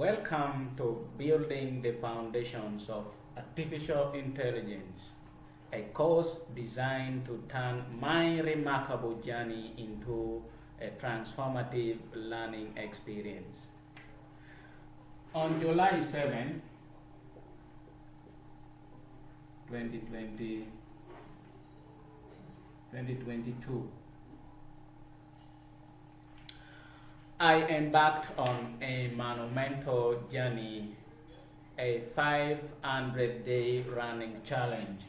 Welcome to Building the Foundations of Artificial Intelligence, a course designed to turn my remarkable journey into a transformative learning experience. On July 7, 2020, 2022, I embarked on a monumental journey, a 500-day running challenge.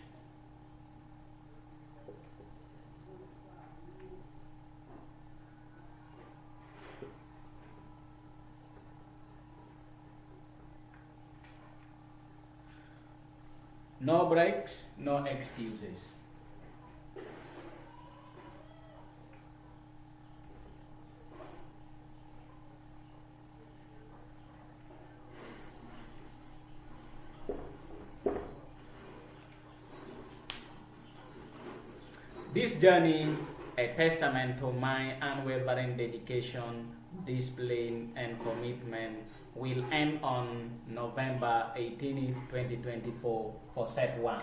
No breaks, no excuses. This journey, a testament to my unwavering dedication, discipline, and commitment, will end on November 18, 2024 for set 1.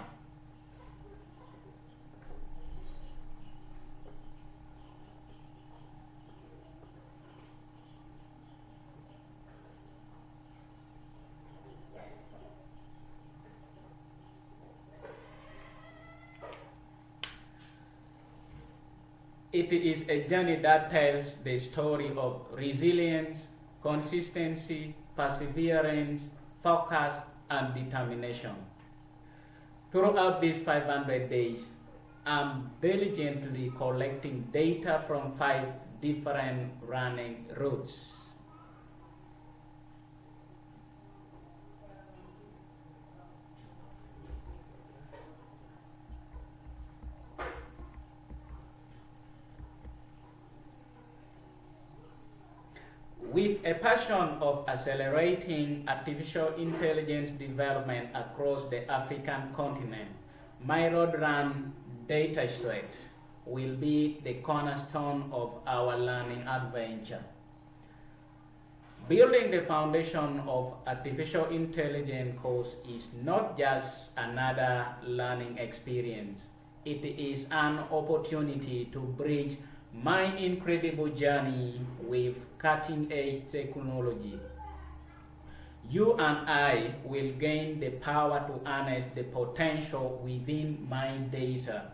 It is a journey that tells the story of resilience, consistency, perseverance, focus, and determination. Throughout these 500 days, I'm diligently collecting data from 5 different running routes. With a passion of accelerating artificial intelligence development across the African continent, my road run dataset will be the cornerstone of our learning adventure. Building the foundation of artificial intelligence course is not just another learning experience. It is an opportunity to bridge my incredible journey with cutting-edge technology. You and I will gain the power to harness the potential within my data,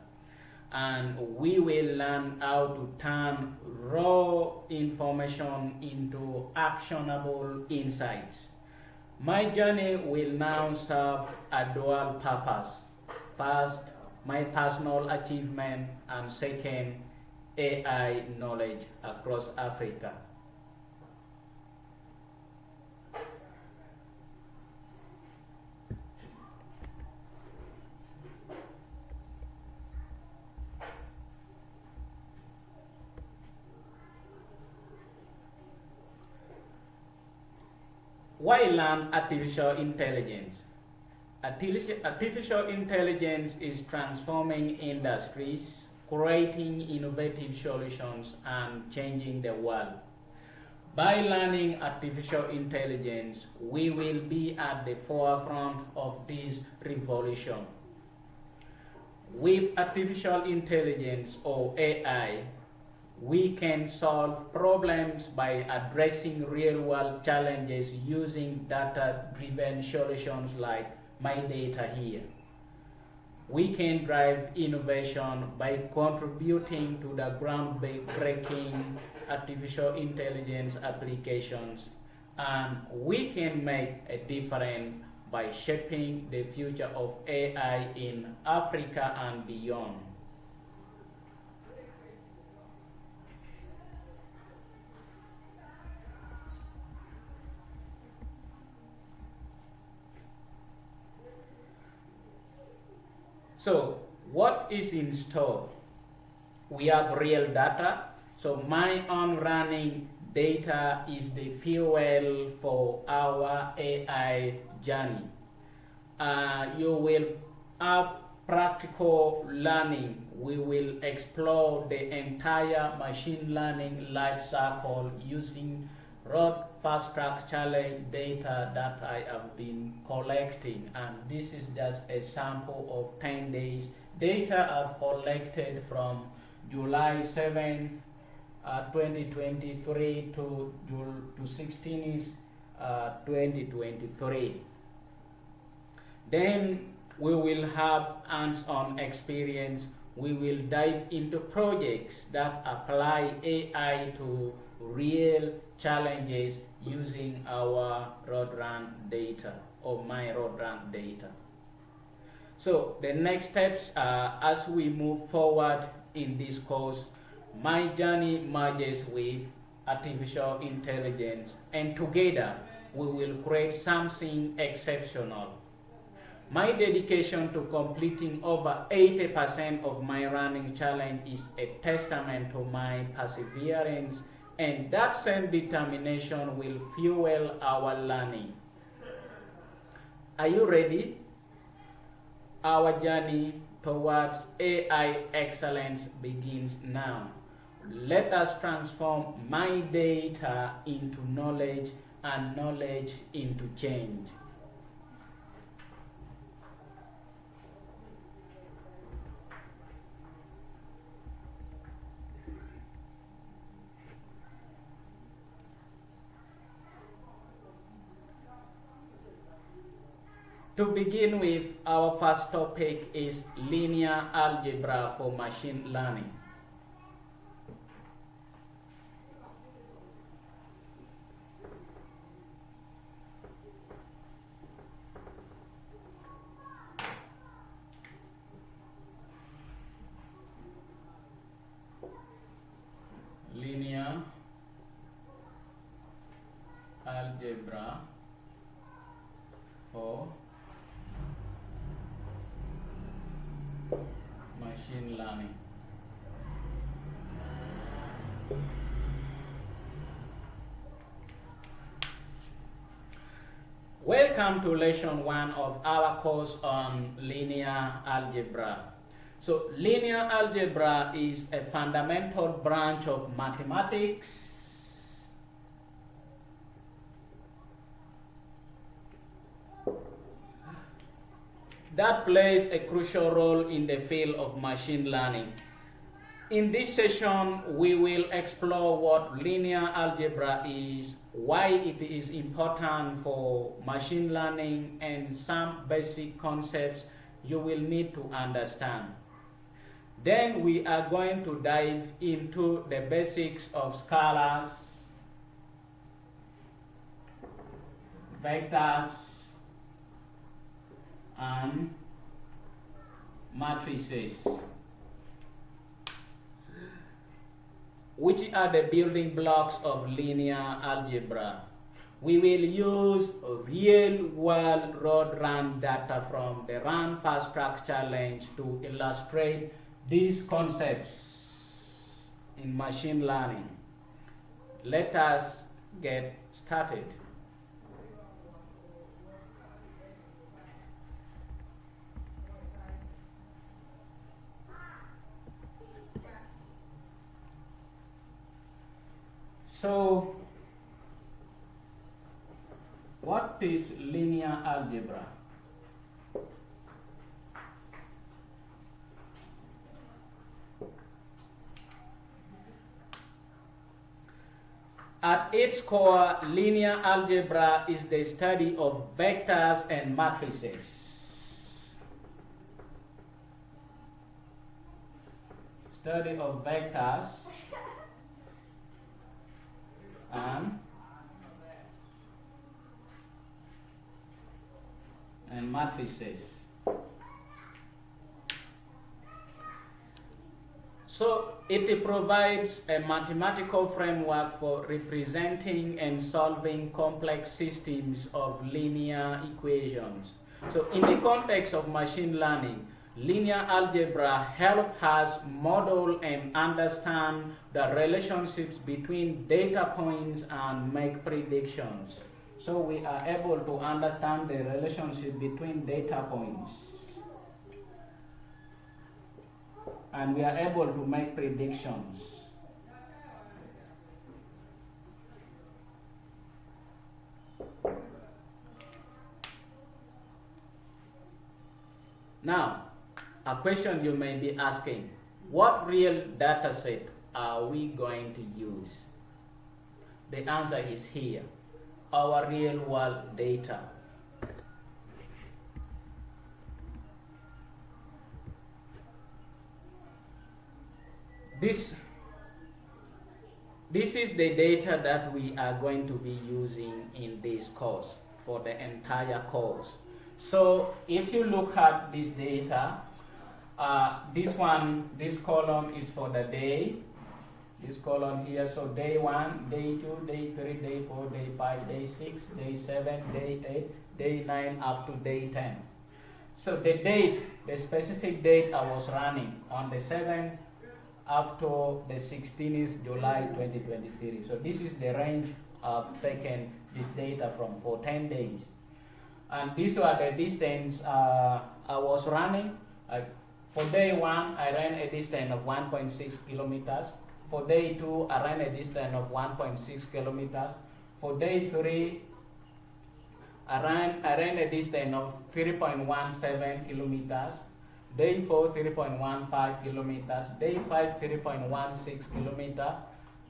and we will learn how to turn raw information into actionable insights. My journey will now serve a dual purpose. First, my personal achievement, and second, AI knowledge across Africa. Why learn artificial intelligence? Artificial intelligence is transforming industries, creating innovative solutions, and changing the world. By learning artificial intelligence, we will be at the forefront of this revolution. With artificial intelligence, or AI, we can solve problems by addressing real-world challenges using data-driven solutions like my data here. We can drive innovation by contributing to the groundbreaking artificial intelligence applications, and we can make a difference by shaping the future of AI in Africa and beyond. So, what is in store? We have real data. So, my own running data is the fuel for our AI journey. You will have practical learning. We will explore the entire machine learning life cycle using road fast track challenge data that I have been collecting, and this is just a sample of 10 days data I've collected from July 7th 2023 to 16th 2023. Then we will have hands-on experience. We will dive into projects that apply AI to real challenges using our road run data or my road run data. So the next steps are, as we move forward in this course, my journey merges with artificial intelligence, and together we will create something exceptional. My dedication to completing over 80% of my running challenge is a testament to my perseverance, and that same determination will fuel our learning. Are you ready? Our journey towards AI excellence begins now. Let us transform my data into knowledge and knowledge into change. To begin with, our first topic is linear algebra for machine learning. Linear algebra for machine learning. Welcome to lesson 1 of our course on linear algebra. So linear algebra is a fundamental branch of mathematics that plays a crucial role in the field of machine learning. In this session, we will explore what linear algebra is, why it is important for machine learning, and some basic concepts you will need to understand. Then we are going to dive into the basics of scalars, vectors, and matrices, which are the building blocks of linear algebra. We will use real-world road run data from the Run Fast Track Challenge to illustrate these concepts in machine learning. Let us get started. So, what is linear algebra? At its core, linear algebra is the study of vectors and matrices. Study of vectors and matrices. So it provides a mathematical framework for representing and solving complex systems of linear equations. So in the context of machine learning, linear algebra helps us model and understand the relationships between data points and make predictions. So we are able to understand the relationship between data points, and we are able to make predictions. Now, a question you may be asking, what real data set are we going to use? The answer is here, our real world data. This is the data that we are going to be using in this course, for the entire course. So if you look at this data, this column is for the day. This column here, so day 1, day 2, day 3, day 4, day 5, day 6, day 7, day 8, day 9 up to day 10. So the date, the specific date I was running on the 7th up to the 16th July 2023. So this is the range I've taken this data from for 10 days. And these were the distance I was running. For day 1, I ran a distance of 1.6 kilometers. For day 2, I ran a distance of 1.6 kilometers. For day 3, I ran a distance of 3.17 kilometers. Day 4, 3.15 kilometers. Day 5, 3.16 kilometers.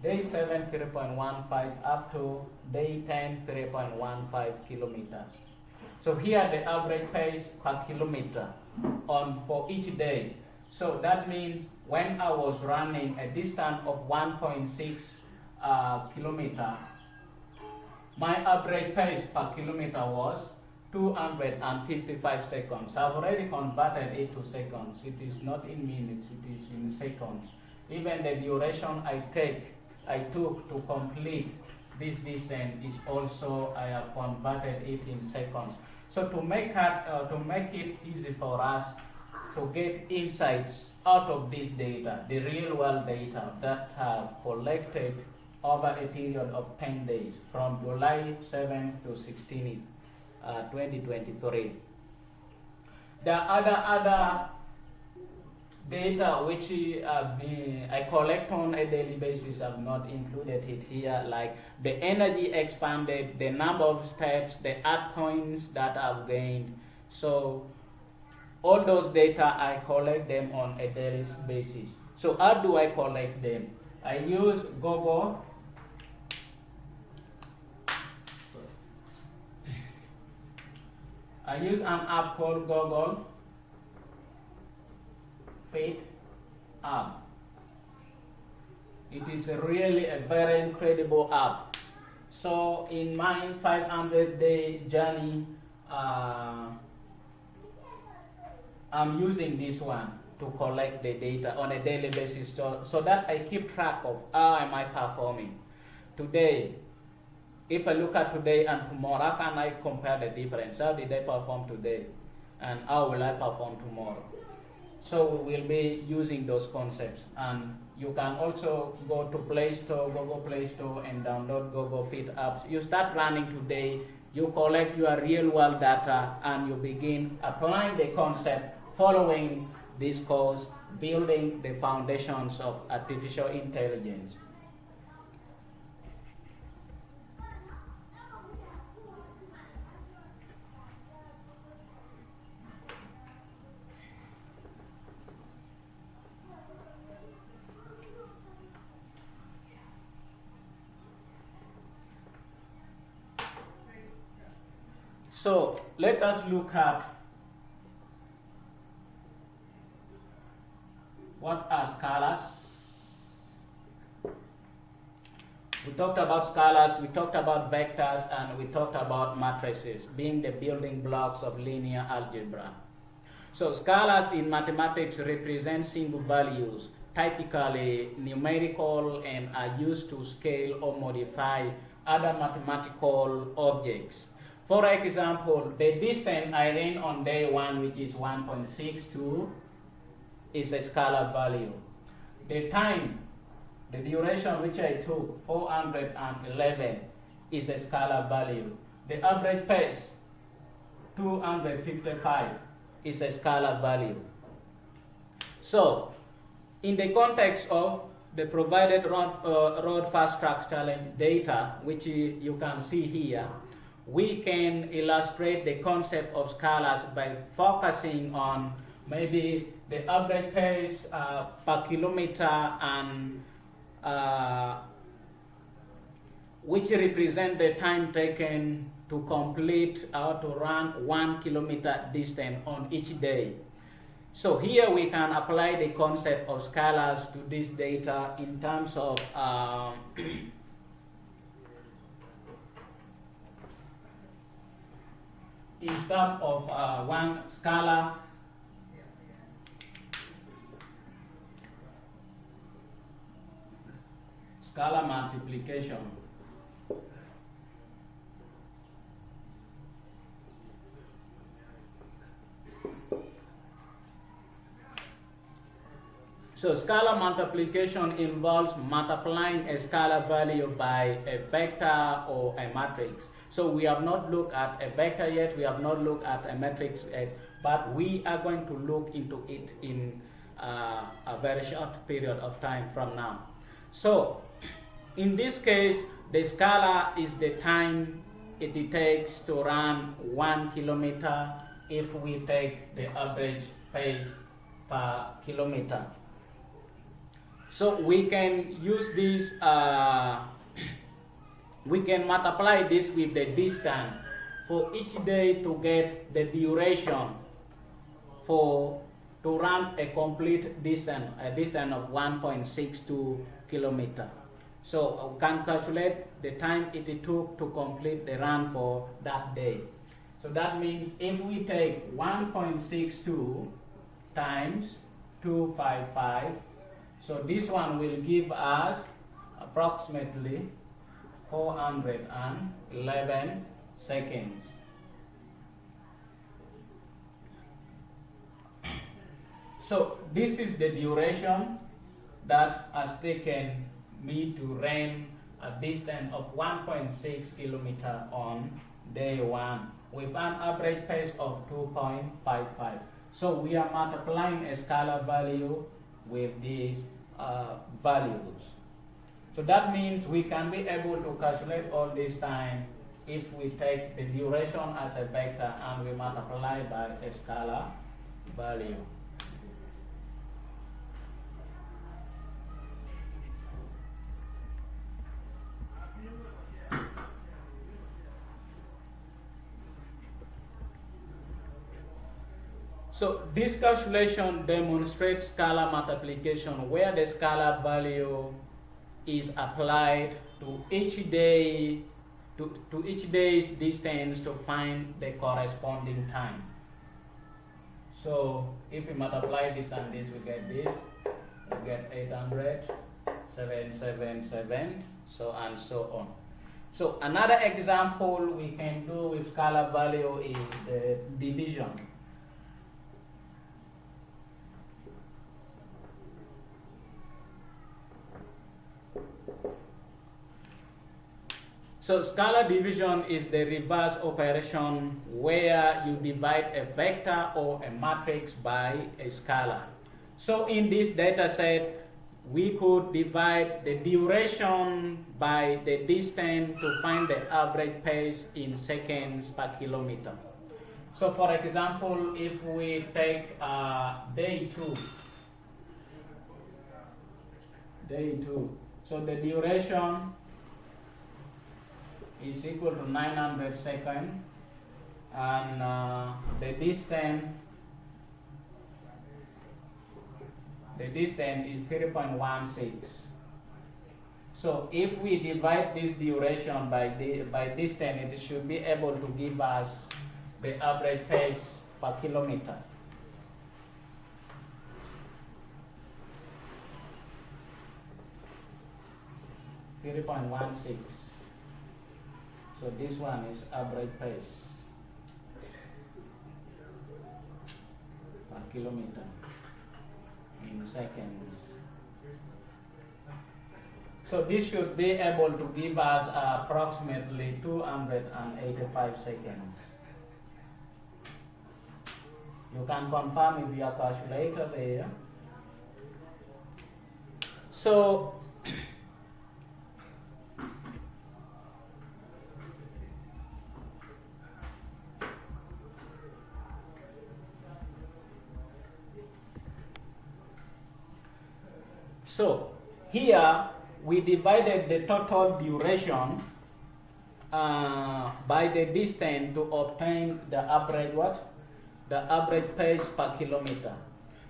Day 7, 3.15 up to day 10, 3.15 kilometers. So here the average pace per kilometer for each day. So that means when I was running a distance of 1.6 kilometer, my average pace per kilometer was 255 seconds. I've already converted it to seconds. It is not in minutes, it is in seconds. Even the duration I took to complete this distance is also, I have converted it in seconds. So to make it easy for us to get insights out of this data, the real world data that have collected over a period of 10 days from July 7th to 16th, 2023. There are other data which I collect on a daily basis. I've not included it here, like the energy expanded, the number of steps, the add points that I've gained. So all those data, I collect them on a daily basis. So how do I collect them? I use Google. I use an app called Google Fit app. It is really a very incredible app. So in my 500-day journey, I'm using this one to collect the data on a daily basis so that I keep track of how am I performing. Today, if I look at today and tomorrow, how can I compare the difference? How did I perform today and how will I perform tomorrow? So we will be using those concepts, and you can also go to Google Play Store and download Google Fit apps. You start running today, you collect your real world data, and you begin applying the concept following this course, building the foundations of artificial intelligence. So let us look at what are scalars. We talked about scalars, we talked about vectors, and we talked about matrices being the building blocks of linear algebra. So scalars in mathematics represent single values, typically numerical, and are used to scale or modify other mathematical objects. For example, the distance I ran on day 1, which is 1.62, is a scalar value. The time, the duration which I took, 411, is a scalar value. The average pace, 255, is a scalar value. So, in the context of the provided road fast track challenge data, which you can see here, we can illustrate the concept of scalars by focusing on maybe the average pace per kilometer and which represent the time taken to complete or to run 1 kilometer distance on each day. So here we can apply the concept of scalars to this data in terms of instead of one scalar multiplication. So scalar multiplication involves multiplying a scalar value by a vector or a matrix. So we have not looked at a vector yet, we have not looked at a matrix yet, but we are going to look into it in a very short period of time from now. So in this case, the scalar is the time it takes to run 1 kilometer if we take the average pace per kilometer. So we can use this, we can multiply this with the distance for each day to get the duration to run a complete distance, a distance of 1.62 kilometer. So we can calculate the time it took to complete the run for that day. So that means if we take 1.62 times 255, so this one will give us approximately 411 seconds. So this is the duration that has taken me to run a distance of 1.6 kilometer on day 1 with an average pace of 2.55. So we are multiplying a scalar value with these values. So that means we can be able to calculate all this time if we take the duration as a vector and we multiply by a scalar value. So this calculation demonstrates scalar multiplication where the scalar value is applied to each day to each day's distance to find the corresponding time. So if we multiply this and this, we get this, we get 800, 777, so and so on. So another example we can do with scalar value is the division. So scalar division is the reverse operation where you divide a vector or a matrix by a scalar. So in this data set, we could divide the duration by the distance to find the average pace in seconds per kilometer. So for example, if we take day 2, so the duration is equal to 900 seconds and the distance is 3.16. So if we divide this duration by distance, it should be able to give us the average pace per kilometer. .16. So this one is average pace per kilometer in seconds. So this should be able to give us approximately 285 seconds. You can confirm with your calculator there. So So here we divided the total duration by the distance to obtain the average what? The average pace per kilometer.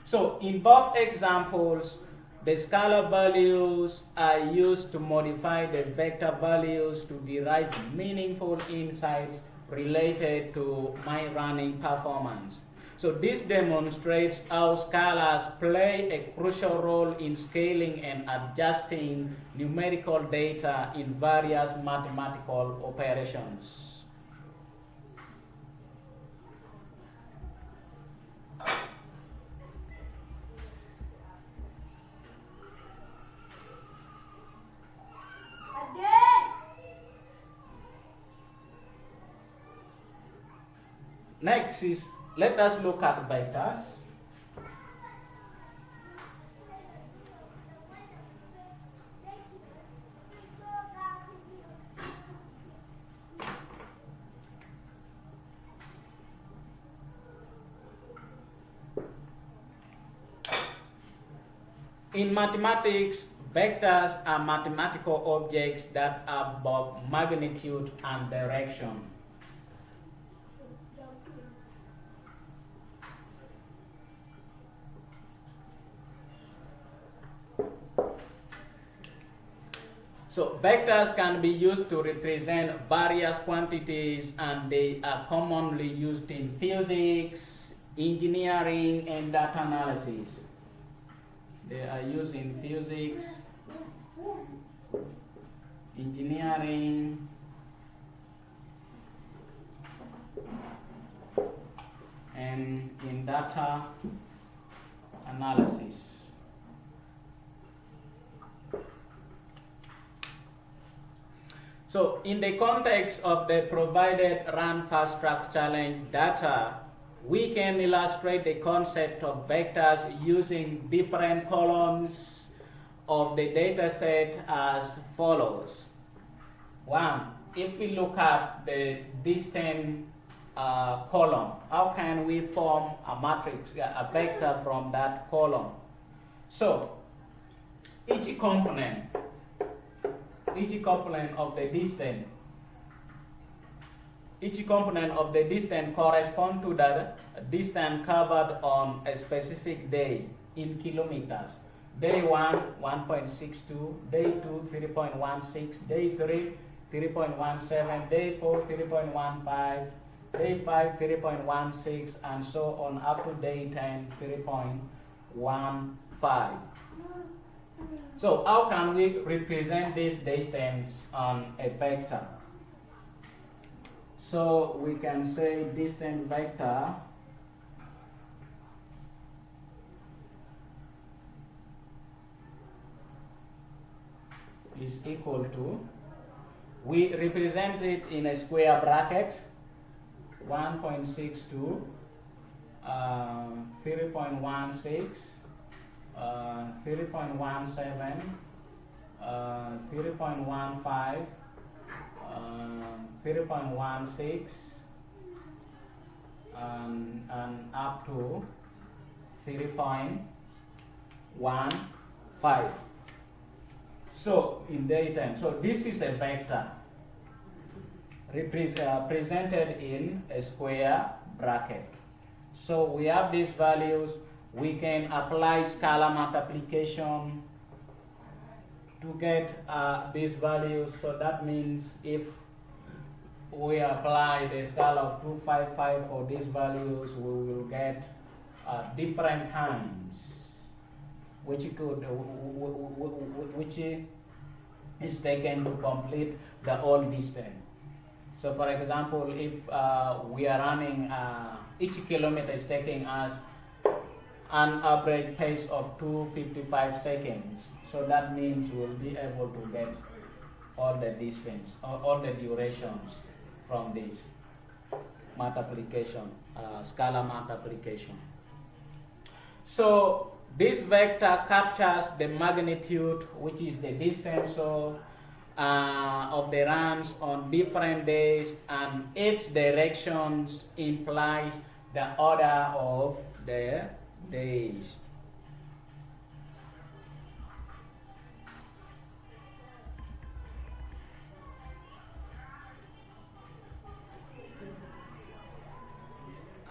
So in both examples, the scalar values are used to modify the vector values to derive meaningful insights related to my running performance. So this demonstrates how scalars play a crucial role in scaling and adjusting numerical data in various mathematical operations. Next is, let us look at vectors. In mathematics, vectors are mathematical objects that are both magnitude and direction. So vectors can be used to represent various quantities, and they are commonly used in physics, engineering, and data analysis. They are used in physics, engineering, and in data analysis. So in the context of the provided run fast track challenge data, we can illustrate the concept of vectors using different columns of the data set as follows. One, if we look at the distance column, how can we form a matrix, a vector from that column? So each component of the distance, corresponds to the distance covered on a specific day in kilometers. Day 1, 1.62, day 2, 3.16, day 3, 3.17, day 4, 3.15, day 5, 3.16, and so on up to day 10, 3.15. So how can we represent this distance on a vector? So we can say distance vector is equal to, we represent it in a square bracket, 1.62, 3.16, 3.17, 3.15, 3.16, and up to 3.15. So in daytime, so this is a vector presented in a square bracket. So we have these values. We can apply scalar multiplication to get these values. So that means if we apply the scale of 255 for these values, we will get different times, which is taken to complete the whole distance. So for example, if we are running, each kilometer is taking us an average pace of 255 seconds. So that means we'll be able to get all the distance, all the durations from this multiplication, scalar multiplication. So this vector captures the magnitude, which is the distance of the runs on different days, and its directions implies the order of the days.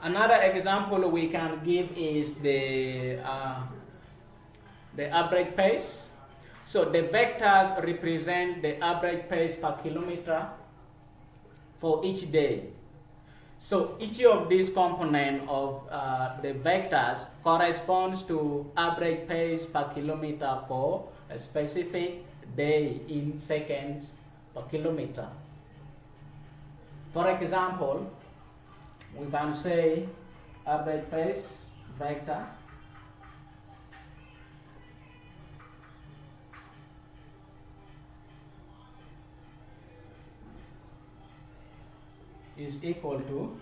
Another example we can give is the average pace. So the vectors represent the average pace per kilometer for each day. So each of these components of the vectors corresponds to average pace per kilometer for a specific day in seconds per kilometer. For example, we can say average pace vector is equal to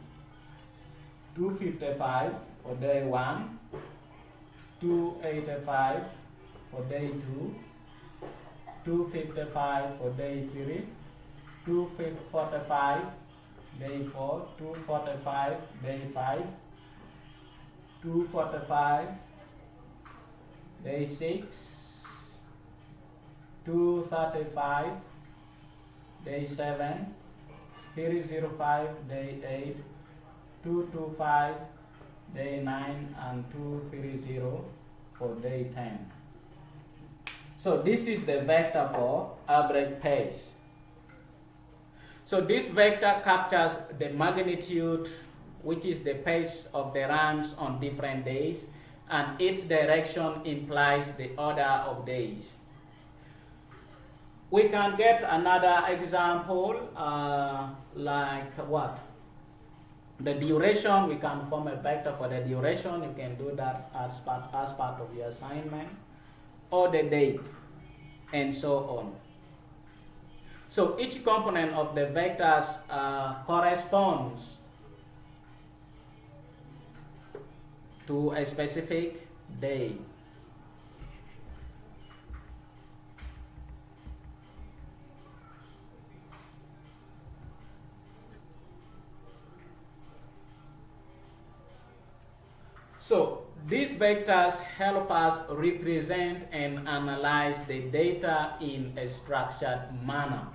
255 for day 1, 285 for day 2, 255 for day 3, 245 day 4, 245 day 5, 245 day 6, 235 day 7, 305 day 8, 225 day 9, and 230 for day 10. So this is the vector for average pace. So this vector captures the magnitude, which is the pace of the runs on different days, and its direction implies the order of days. We can get another example like what? The duration. We can form a vector for the duration. You can do that as part of your assignment, or the date, and so on. So each component of the vectors corresponds to a specific day. So these vectors help us represent and analyze the data in a structured manner,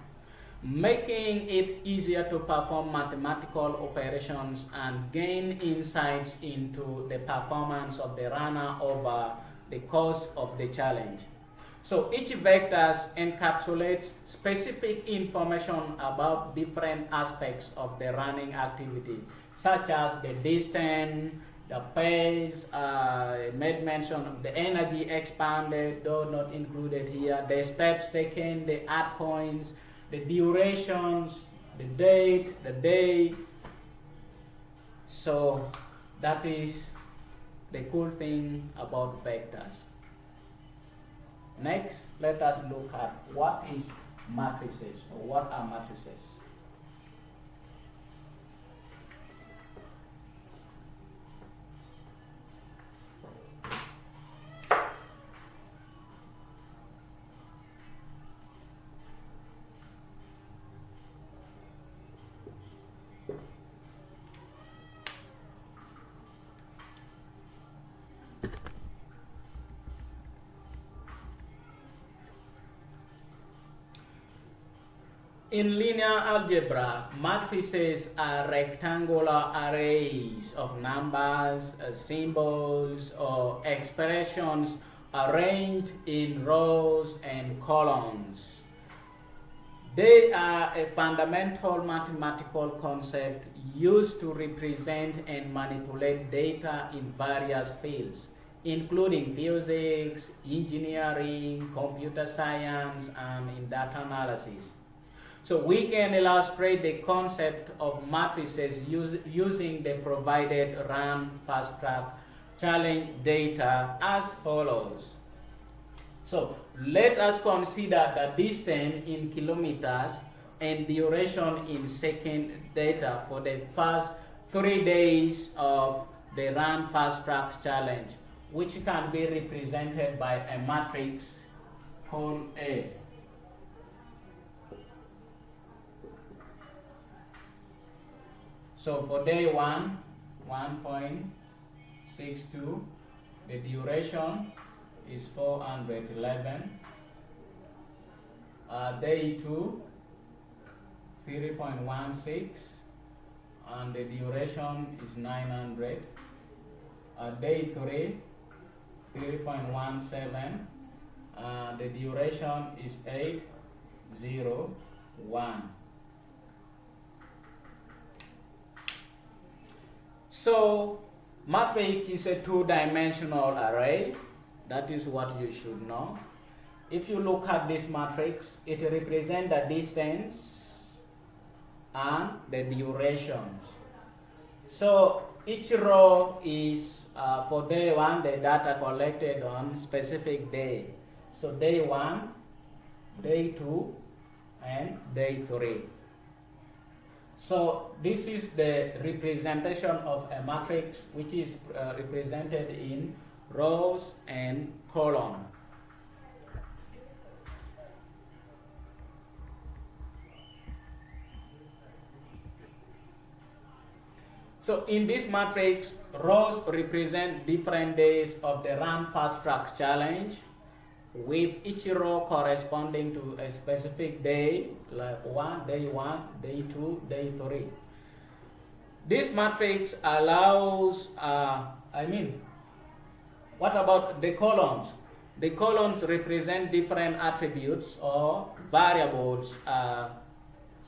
making it easier to perform mathematical operations and gain insights into the performance of the runner over the course of the challenge. So each vector encapsulates specific information about different aspects of the running activity, such as the distance, the pace, made mention of the energy expanded, though not included here, the steps taken, the add points, the durations, the date, the day. So that is the cool thing about vectors. Next, let us look at what is matrices, or what are matrices. In linear algebra, matrices are rectangular arrays of numbers, symbols, or expressions arranged in rows and columns. They are a fundamental mathematical concept used to represent and manipulate data in various fields, including physics, engineering, computer science, and in data analysis. So we can illustrate the concept of matrices using the provided run fast track challenge data as follows. So let us consider the distance in kilometers and duration in second data for the first 3 days of the run fast track challenge, which can be represented by a matrix called A. So for day 1, 1.62, the duration is 411. Day 2, 3.16, and the duration is 900. Day 3, 3.17, the duration is 801. So matrix is a two-dimensional array. That is what you should know. If you look at this matrix, it represents the distance and the durations. So each row is for day 1, the data collected on specific day. So day 1, day 2, and day 3. So this is the representation of a matrix, which is represented in rows and columns. So in this matrix, rows represent different days of the Run Fast Track Challenge, with each row corresponding to a specific day, like day 1, day 2, day 3. This matrix allows, what about the columns? The columns represent different attributes or variables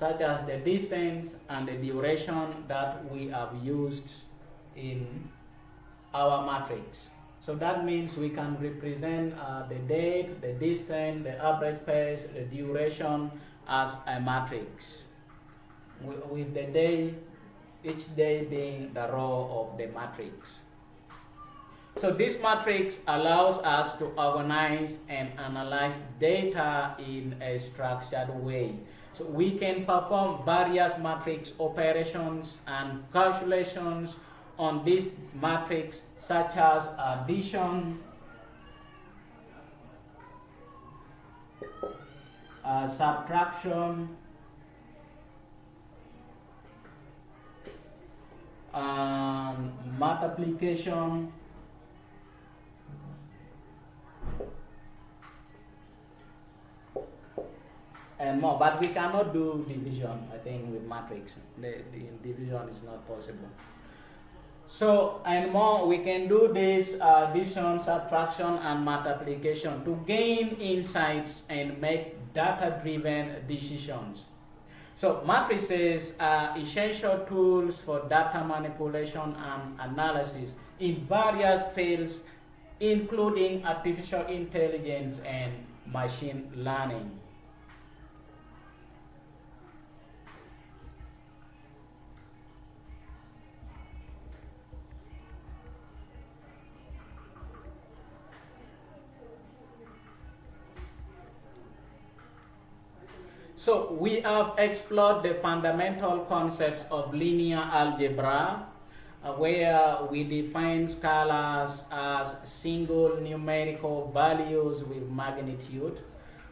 such as the distance and the duration that we have used in our matrix. So that means we can represent the date, the distance, the average pace, the duration as a matrix, with the day, each day being the row of the matrix. So this matrix allows us to organize and analyze data in a structured way. So we can perform various matrix operations and calculations on this matrix, such as addition, subtraction, multiplication, and more. But we cannot do division, I think, with matrix. The division is not possible. So, and more, we can do this addition, subtraction, and multiplication to gain insights and make data-driven decisions. So, matrices are essential tools for data manipulation and analysis in various fields, including artificial intelligence and machine learning. So we have explored the fundamental concepts of linear algebra, where we define scalars as single numerical values with magnitude.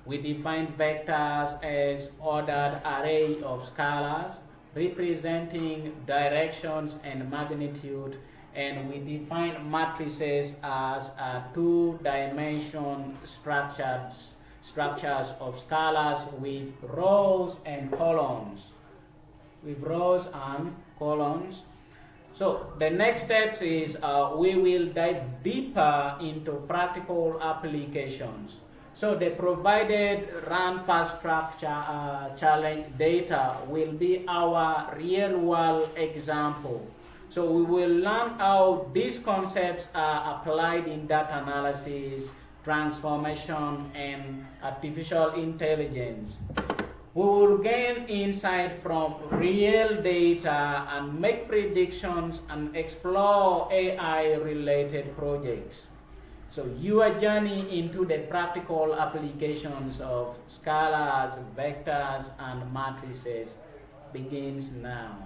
We define vectors as ordered array of scalars representing directions and magnitude, and we define matrices as two-dimension structures of scalars with rows and columns. So the next step is we will dive deeper into practical applications. So the provided Run Fast Track challenge data will be our real-world example. So we will learn how these concepts are applied in data analysis, transformation, and artificial intelligence. We will gain insight from real data and make predictions and explore AI-related projects. So your journey into the practical applications of scalars, vectors, and matrices begins now.